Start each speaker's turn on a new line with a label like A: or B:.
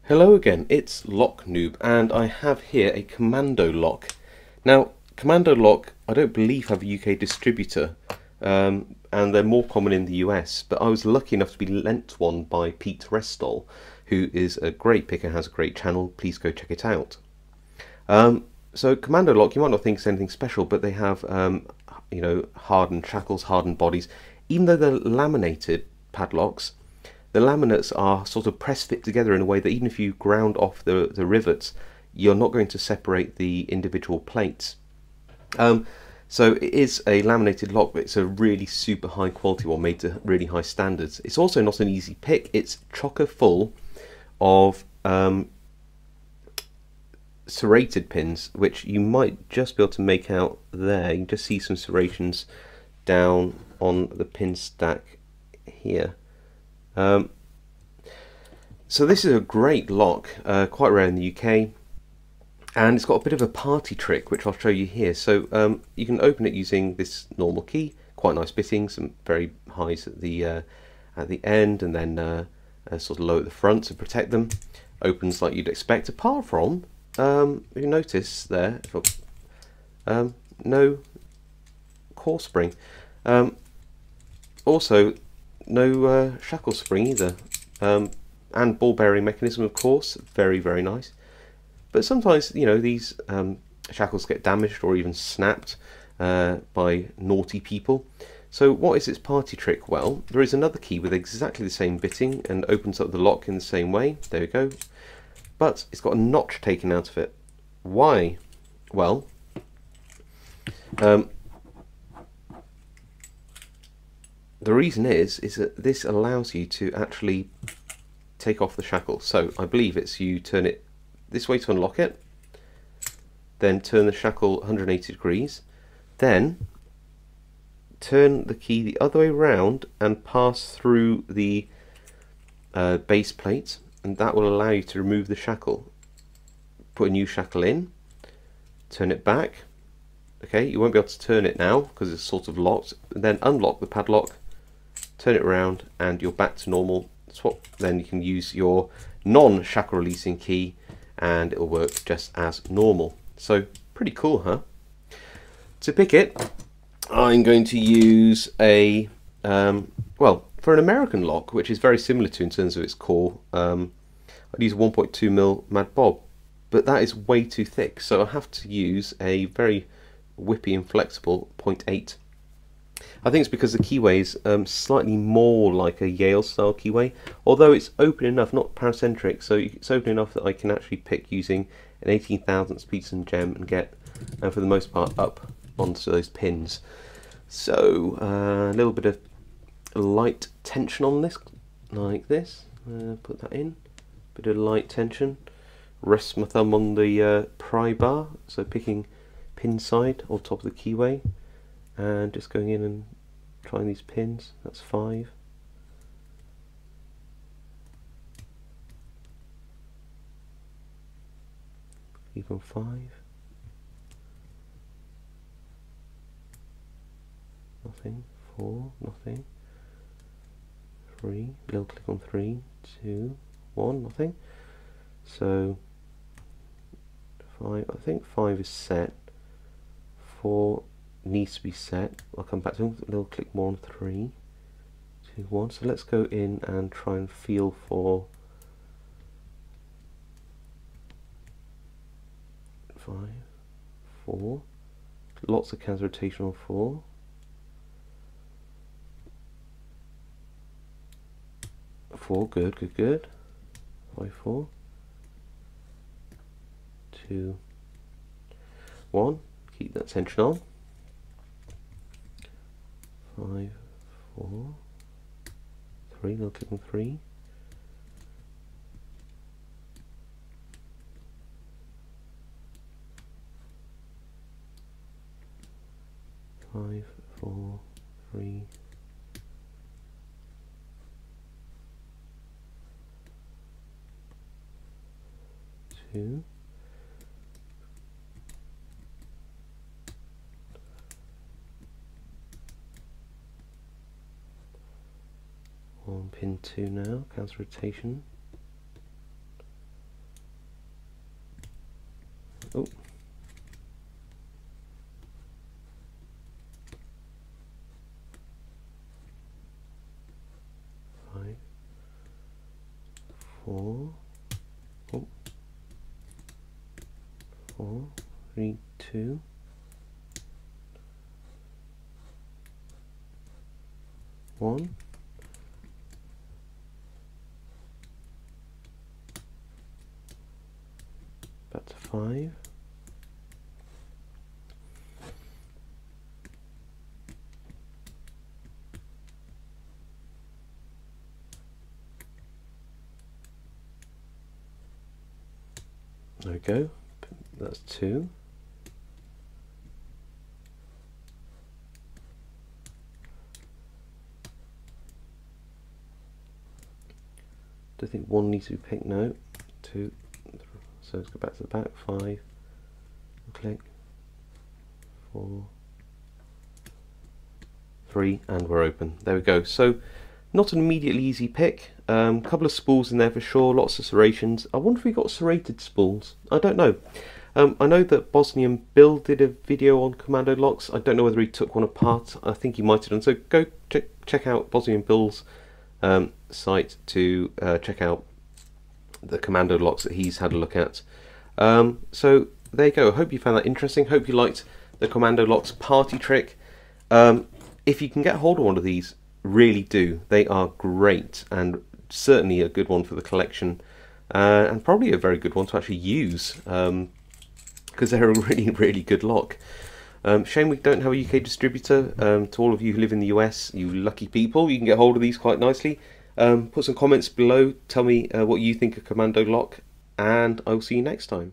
A: Hello again, it's Lock Noob, and I have here a Commando lock. Now, Commando lock, I don't believe have a UK distributor, and they're more common in the US, but I was lucky enough to be lent one by Pete Restall, who is a great picker, has a great channel. Please go check it out. So Commando lock, you might not think it's anything special, but they have, hardened shackles, hardened bodies. Even though they're laminated padlocks, the laminates are sort of press fit together in a way that even if you ground off the rivets, you're not going to separate the individual plates. So it is a laminated lock, but it's a really super high quality one, made to really high standards. It's also not an easy pick. It's chocker full of serrated pins, which you might just be able to make out there. You can just see some serrations down on the pin stack here. So this is a great lock, quite rare in the UK, and it's got a bit of a party trick which I'll show you here. So you can open it using this normal key, quite nice bitting, some very highs at the end, and then sort of low at the front to protect them. Opens like you'd expect, apart from you notice there, no core spring. Also no shackle spring either, and ball bearing mechanism, of course, very nice. But sometimes, you know, these shackles get damaged or even snapped by naughty people. So what is its party trick? Well, there is another key with exactly the same bitting and opens up the lock in the same way. There we go. But it's got a notch taken out of it. Why? Well, the reason is that this allows you to actually take off the shackle. So I believe it's you turn it this way to unlock it, then turn the shackle 180 degrees, then turn the key the other way round and pass through the base plate, and that will allow you to remove the shackle. Put a new shackle in, turn it back. Okay, you won't be able to turn it now because it's sort of locked. And then unlock the padlock, turn it around, and you're back to normal. Swap. Then you can use your non-shackle releasing key, and it'll work just as normal. So pretty cool, huh? To pick it, I'm going to use a well, for an American lock, which is very similar to in terms of its core, I'd use 1.2mm Mad Bob, but that is way too thick, so I have to use a very whippy and flexible 0.8. I think it's because the keyway is slightly more like a Yale style keyway, although it's open enough, not paracentric, so it's open enough that I can actually pick using an 18,000th piece and gem and get, for the most part, up onto those pins. So a little bit of light tension on this, like this. Put that in, bit of light tension. Rest my thumb on the pry bar, so picking pin side or top of the keyway, and just going in and trying these pins. That's 5. Keep on 5. Nothing. 4. Nothing. 3. Little click on 3. 2. 1. Nothing. So 5. I think 5 is set. 4 needs to be set. I'll come back to a little click more on 3, 2, 1. So let's go in and try and feel for 5, 4. Lots of counter rotation on 4. 4, good. 5, 4, 2, 1. Keep that tension on. 5, 4, 3, little click on 3. 5, 4, 3. 2. 1, pin 2 now, counter rotation. 4, 4, 3, 2, 1. Back to 5. There we go. That's 2. Do you think 1 needs to be picked? No. 2. So let's go back to the back. 5. Click. 4. 3, and we're open. There we go. So not an immediately easy pick. Couple of spools in there for sure. Lots of serrations. I wonder if we got serrated spools. I don't know. I know that Bosnianbill did a video on Commando locks. I don't know whether he took one apart. I think he might have done. So go check out Bosnianbill's site to check out the Commando locks that he's had a look at. So there you go. I hope you found that interesting. Hope you liked the Commando locks party trick. If you can get hold of one of these, really do. They are great and certainly a good one for the collection, and probably a very good one to actually use, because they're a really good lock. Shame we don't have a UK distributor. To all of you who live in the US, you lucky people, you can get hold of these quite nicely. Put some comments below, tell me what you think of Commando lock, and I will see you next time.